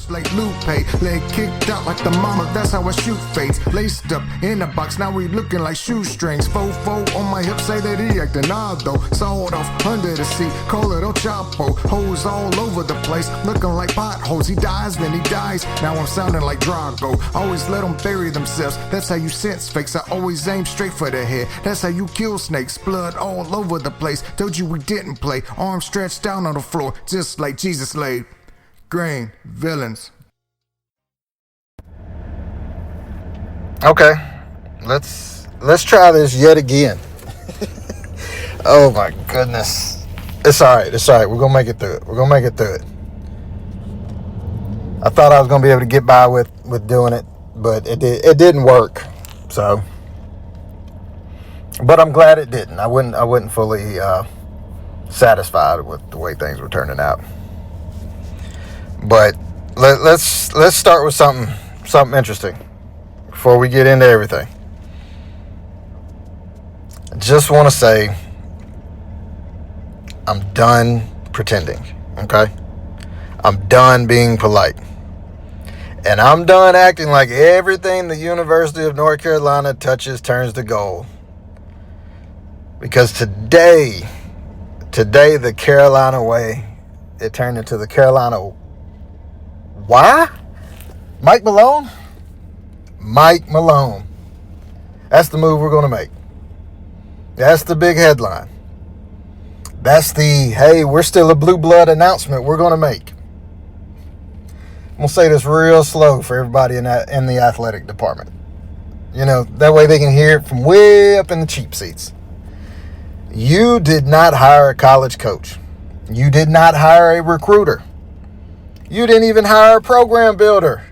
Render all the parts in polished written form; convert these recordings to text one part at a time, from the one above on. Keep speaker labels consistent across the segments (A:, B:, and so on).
A: just like Lupe. Leg kicked out like the mama, that's how I shoot fades. Laced up in the box, now we looking like shoestrings. Fofo on my hip, say that he acting odd though. Sawed off under the seat, call it El Chapo. Hoes all over the place, looking like potholes. He dies, then he dies, now I'm sounding like Drago. Always let them bury themselves, that's how you sense fakes. I always aim straight for the head, that's how you kill snakes. Blood all over the place, told you we didn't play. Arms stretched down on the floor, just like Jesus laid. Green villains.
B: Okay, let's try this yet again. Oh my goodness. It's alright. We're gonna make it through it. I thought I was gonna be able to get by with doing it, but it didn't work. So, but I'm glad it didn't. I wasn't fully satisfied with the way things were turning out. But let's start with something interesting before we get into everything. I just want to say I'm done pretending, okay? I'm done being polite. And I'm done acting like everything the University of North Carolina touches turns to gold. Because today the Carolina way, it turned into the Carolina why? Mike Malone? Mike Malone. That's the move we're going to make. That's the big headline. That's the, hey, we're still a blue blood announcement we're going to make. I'm going to say this real slow for everybody in the athletic department. You know, that way they can hear it from way up in the cheap seats. You did not hire a college coach. You did not hire a recruiter. You didn't even hire a program builder.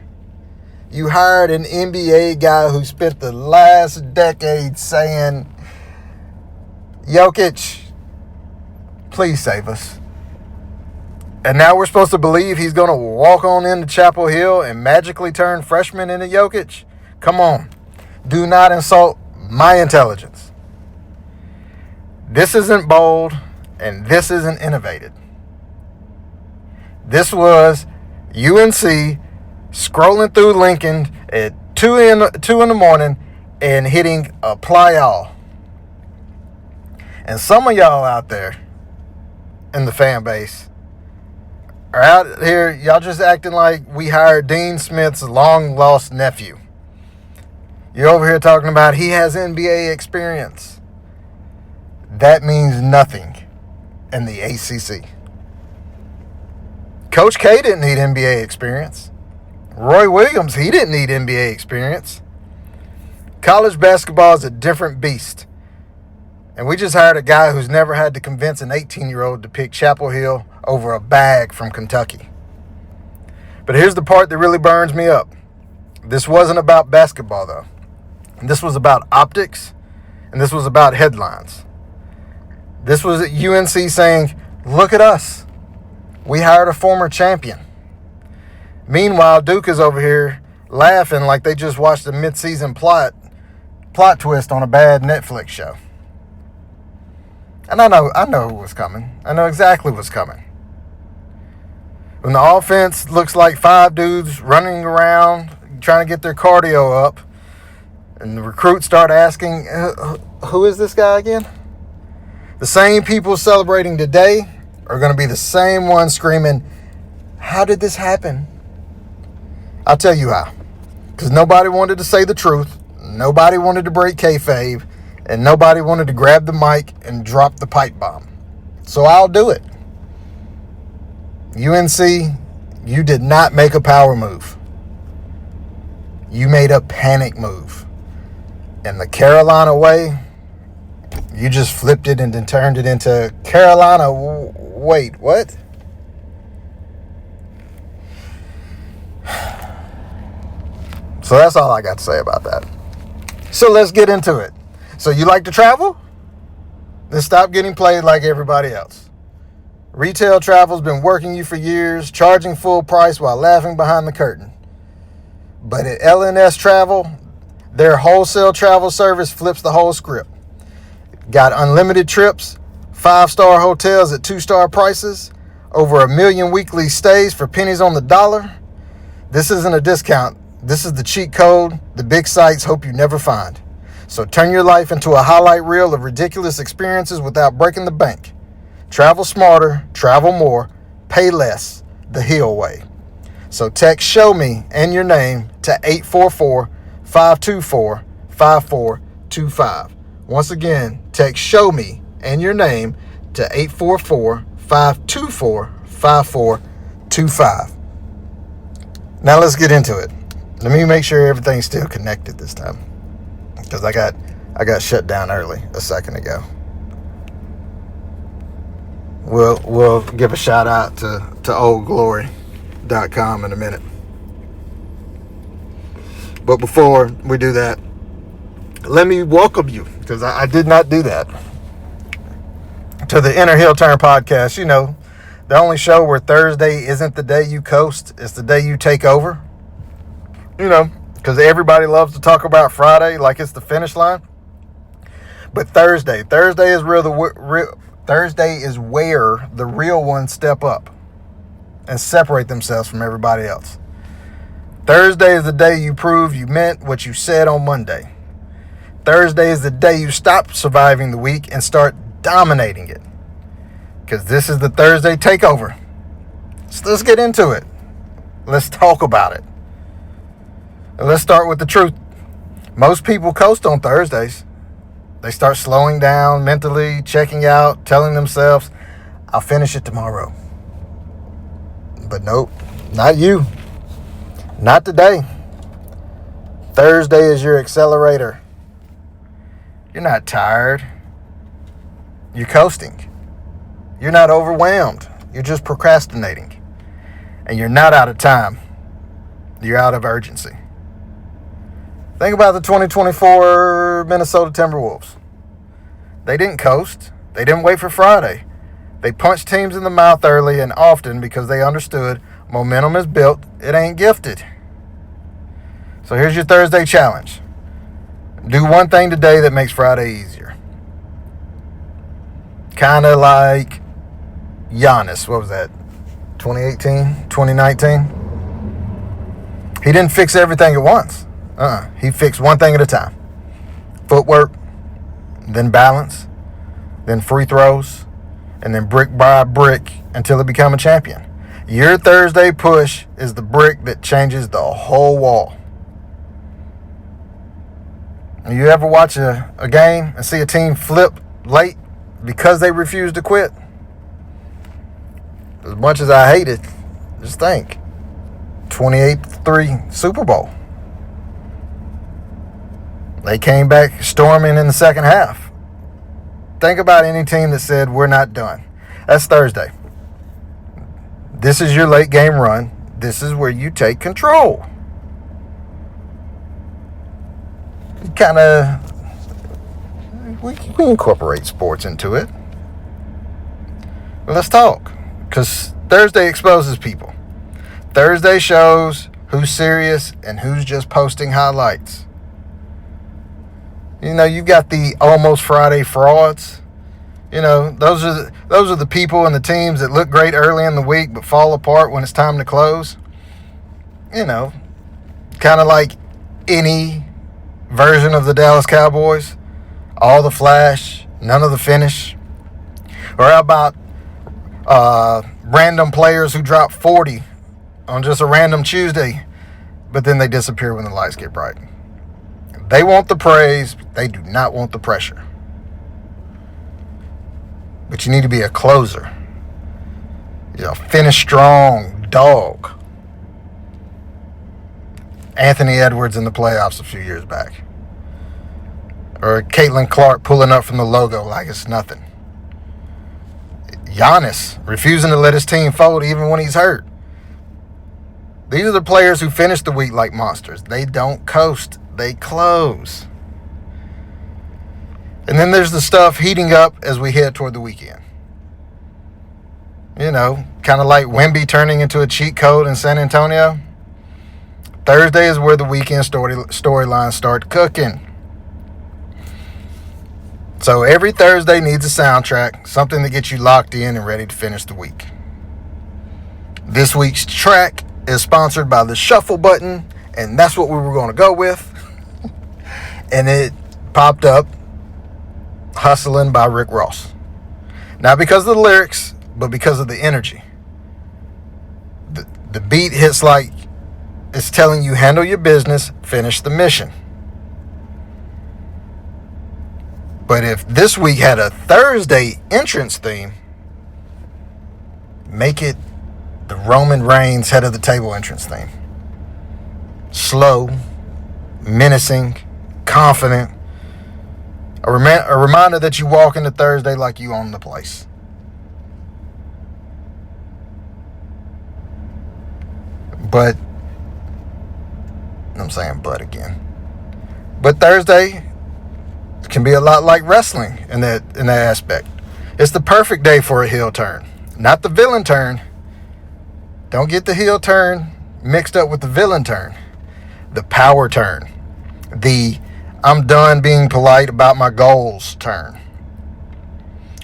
B: You hired an NBA guy who spent the last decade saying, Jokic, please save us. And now we're supposed to believe he's going to walk on into Chapel Hill and magically turn freshman into Jokic? Come on. Do not insult my intelligence. This isn't bold, and this isn't innovative. This was UNC scrolling through Lincoln at 2 in the morning and hitting apply all. And some of y'all out there in the fan base are out here, y'all just acting like we hired Dean Smith's long-lost nephew. You're over here talking about he has NBA experience. That means nothing in the ACC. Coach K didn't need NBA experience. Roy Williams, he didn't need NBA experience. College basketball is a different beast. And we just hired a guy who's never had to convince an 18-year-old to pick Chapel Hill over a bag from Kentucky. But here's the part that really burns me up. This wasn't about basketball, though. This was about optics, and this was about headlines. This was UNC saying, look at us. We hired a former champion. Meanwhile, Duke is over here laughing like they just watched a mid-season plot twist on a bad Netflix show. And I know who was coming. I know exactly what's coming. When the offense looks like 5 dudes running around trying to get their cardio up, and the recruits start asking, who is this guy again? The same people celebrating today are going to be the same ones screaming, how did this happen? I'll tell you how. Because nobody wanted to say the truth. Nobody wanted to break kayfabe. And nobody wanted to grab the mic and drop the pipe bomb. So I'll do it. UNC, you did not make a power move. You made a panic move. And the Carolina way, you just flipped it and then turned it into Carolina. Wait, what? So that's all I got to say about that. So let's get into it. So you like to travel? Then stop getting played like everybody else. Retail travel's been working you for years, charging full price while laughing behind the curtain. But at LNS Travel, their wholesale travel service flips the whole script. Got unlimited trips, 5-star hotels at 2-star prices, over 1 million weekly stays for pennies on the dollar. This isn't a discount. This is the cheat code the big sites hope you never find. So turn your life into a highlight reel of ridiculous experiences without breaking the bank. Travel smarter, travel more, pay less, the Hill way. So text "Show Me" and your name to 844-524-5425. Once again, text "Show Me" and your name to 844-524-5425. Now let's get into it. Let me make sure everything's still connected this time, because I got shut down early a second ago. We'll give a shout out to oldglory.com in a minute. But before we do that, let me welcome you, because I did not do that, to the Inner Heel Turn podcast. You know, the only show where Thursday isn't the day you coast, it's the day you take over. You know, because everybody loves to talk about Friday like it's the finish line. But Thursday is Thursday is where the real ones step up and separate themselves from everybody else. Thursday is the day you prove you meant what you said on Monday. Thursday is the day you stop surviving the week and start dominating it. Because this is the Thursday Takeover. So let's get into it. Let's talk about it. And let's start with the truth. Most people coast on Thursdays. They start slowing down mentally, checking out, telling themselves, "I'll finish it tomorrow." But nope, not you. Not today. Thursday is your accelerator. You're not tired. You're coasting. You're not overwhelmed. You're just procrastinating. And you're not out of time. You're out of urgency. Think about the 2024 Minnesota Timberwolves. They didn't coast. They didn't wait for Friday. They punched teams in the mouth early and often because they understood momentum is built, it ain't gifted. So here's your Thursday challenge. Do one thing today that makes Friday easier. Kind of like Giannis. What was that? 2018? 2019? He didn't fix everything at once. He fixed one thing at a time. Footwork, then balance, then free throws, and then brick by brick until it became a champion. Your Thursday push is the brick that changes the whole wall. You ever watch a game and see a team flip late because they refuse to quit? As much as I hate it, just think. 28-3 Super Bowl. They came back storming in the second half. Think about any team that said, "We're not done." That's Thursday. This is your late game run. This is where you take control. We incorporate sports into it. But let's talk. Because Thursday exposes people. Thursday shows who's serious and who's just posting highlights. You know, you've got the almost Friday frauds. You know, those are the people and the teams that look great early in the week but fall apart when it's time to close. You know, kind of like any version of the Dallas Cowboys. All the flash, none of the finish. Or how about random players who drop 40 on just a random Tuesday, but then they disappear when the lights get bright. They want the praise, but they do not want the pressure. But you need to be a closer. You're a finish strong dog. Anthony Edwards in the playoffs a few years back. Or Caitlin Clark pulling up from the logo like it's nothing. Giannis refusing to let his team fold even when he's hurt. These are the players who finish the week like monsters. They don't coast. They close. And then there's the stuff heating up as we head toward the weekend. You know, kind of like Wemby turning into a cheat code in San Antonio. Thursday is where the weekend storylines start cooking. So every Thursday needs a soundtrack, something to get you locked in and ready to finish the week. This week's track is sponsored by the shuffle button, and that's what we were going to go with. And it popped up, Hustling by Rick Ross. Not because of the lyrics, but because of the energy. The beat hits like it's telling you, handle your business, finish the mission. But if this week had a Thursday entrance theme, make it the Roman Reigns head of the table entrance theme. Slow, menacing, confident. A reminder that you walk into Thursday like you own the place. But, I'm saying but again. But Thursday can be a lot like wrestling in that aspect. It's the perfect day for a heel turn. Not the villain turn. Don't get the heel turn mixed up with the villain turn. The power turn. The I'm done being polite about my goals turn.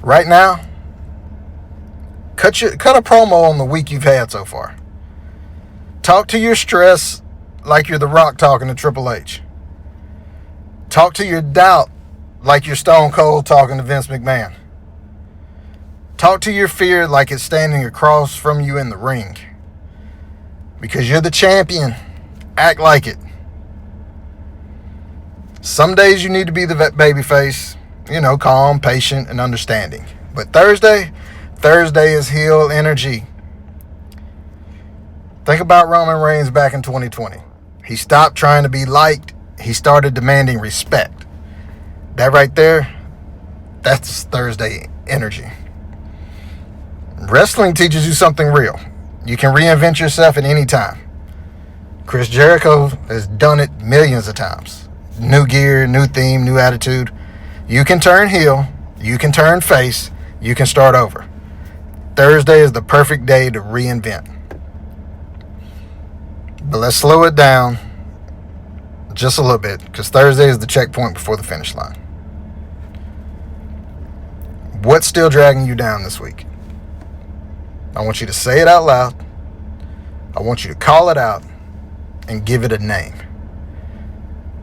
B: Right now, cut a promo on the week you've had so far. Talk to your stress like you're The Rock talking to Triple H. Talk to your doubt like you're Stone Cold talking to Vince McMahon. Talk to your fear like it's standing across from you in the ring. Because you're the champion. Act like it. Some days you need to be the baby face, calm, patient, and understanding. But Thursday is heel energy. Think about Roman Reigns back in 2020. He stopped trying to be liked. He started demanding respect. That right there, that's Thursday energy. Wrestling teaches you something real. You can reinvent yourself at any time. Chris Jericho has done it millions of times. New gear, new theme, new attitude. You can turn heel. You can turn face. You can start over. Thursday is the perfect day to reinvent. But let's slow it down just a little bit, because Thursday is the checkpoint before the finish line. What's still dragging you down this week? I want you to say it out loud. I want you to call it out and give it a name.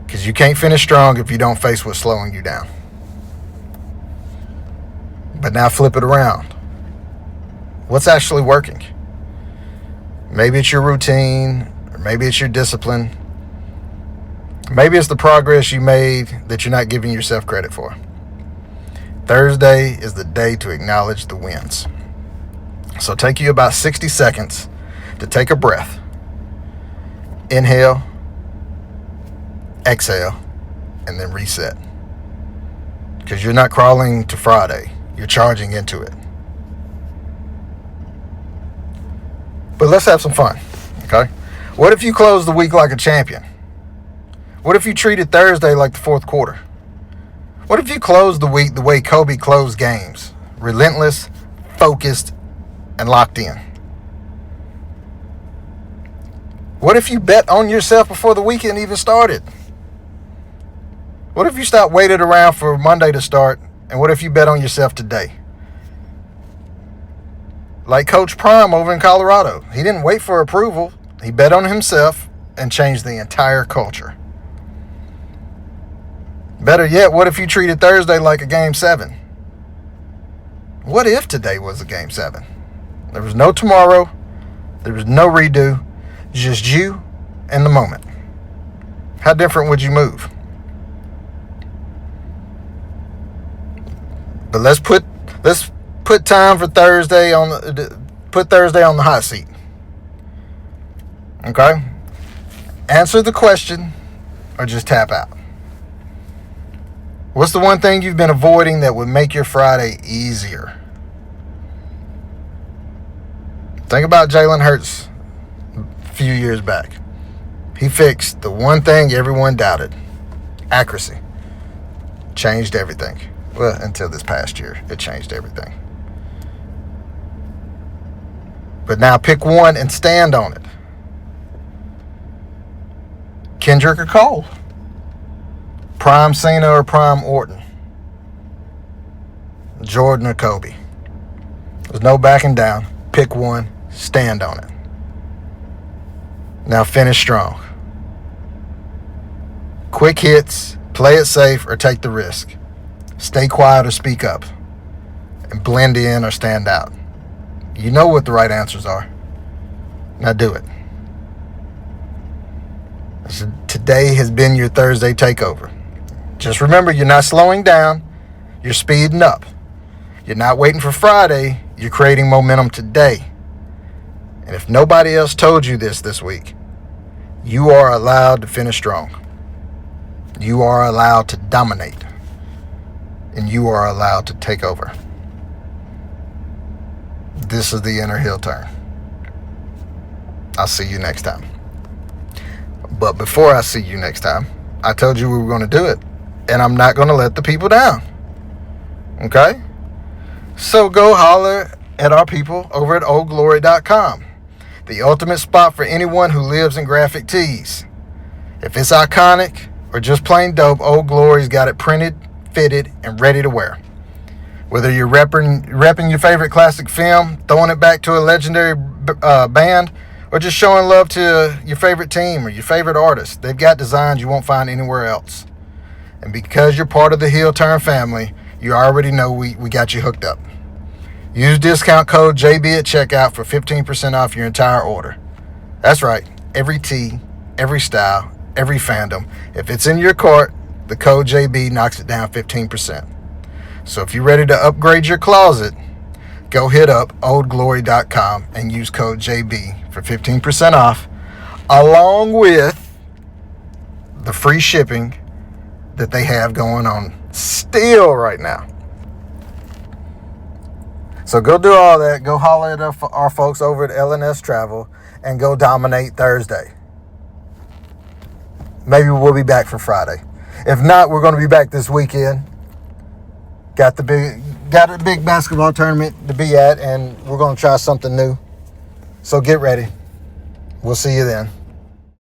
B: Because you can't finish strong if you don't face what's slowing you down. But now flip it around. What's actually working? Maybe it's your routine, or maybe it's your discipline. Maybe it's the progress you made that you're not giving yourself credit for. Thursday is the day to acknowledge the wins. So take you about 60 seconds to take a breath. Inhale, exhale, and then reset. Because you're not crawling to Friday. You're charging into it. But let's have some fun, okay? What if you close the week like a champion? What if you treated Thursday like the fourth quarter? What if you closed the week the way Kobe closed games? Relentless, focused, and locked in. What if you bet on yourself before the weekend even started? What if you stopped waiting around for Monday to start? And what if you bet on yourself today? Like Coach Prime over in Colorado. He didn't wait for approval. He bet on himself and changed the entire culture. Better yet, what if you treated Thursday like a Game 7? What if today was a Game 7? There was no tomorrow. There was no redo. Just you and the moment. How different would you move? But let's put time for Thursday put Thursday on the hot seat. Okay? Answer the question or just tap out. What's the one thing you've been avoiding that would make your Friday easier? Think about Jalen Hurts a few years back. He fixed the one thing everyone doubted. Accuracy. Changed everything. Well, until this past year, it changed everything. But now pick one and stand on it. Kendrick or Cole? Prime Cena or Prime Orton? Jordan or Kobe? There's no backing down. Pick one, stand on it. Now finish strong. Quick hits, play it safe, or take the risk. Stay quiet or speak up. And blend in or stand out. You know what the right answers are. Now do it. Today has been your Thursday takeover. Just remember, you're not slowing down, you're speeding up. You're not waiting for Friday, you're creating momentum today. And if nobody else told you this week, you are allowed to finish strong. You are allowed to dominate. And you are allowed to take over. This is the inner heel turn. I'll see you next time. But before I see you next time, I told you we were going to do it. And I'm not going to let the people down. Okay? So go holler at our people over at oldglory.com. The ultimate spot for anyone who lives in graphic tees. If it's iconic or just plain dope, Old Glory's got it printed, fitted, and ready to wear. Whether you're repping your favorite classic film, throwing it back to a legendary band, or just showing love to your favorite team or your favorite artist, they've got designs you won't find anywhere else. And because you're part of the Heel Turn family, you already know we got you hooked up. Use discount code JB at checkout for 15% off your entire order. That's right, every tee, every style, every fandom. If it's in your cart, the code JB knocks it down 15%. So if you're ready to upgrade your closet, go hit up oldglory.com and use code JB for 15% off, along with the free shipping that they have going on still right now. So go do all that. Go holler at our folks over at LNS Travel and go dominate Thursday. Maybe we'll be back for Friday. If not, we're going to be back this weekend. Got a big basketball tournament to be at, and we're going to try something new. So get ready. We'll see you then.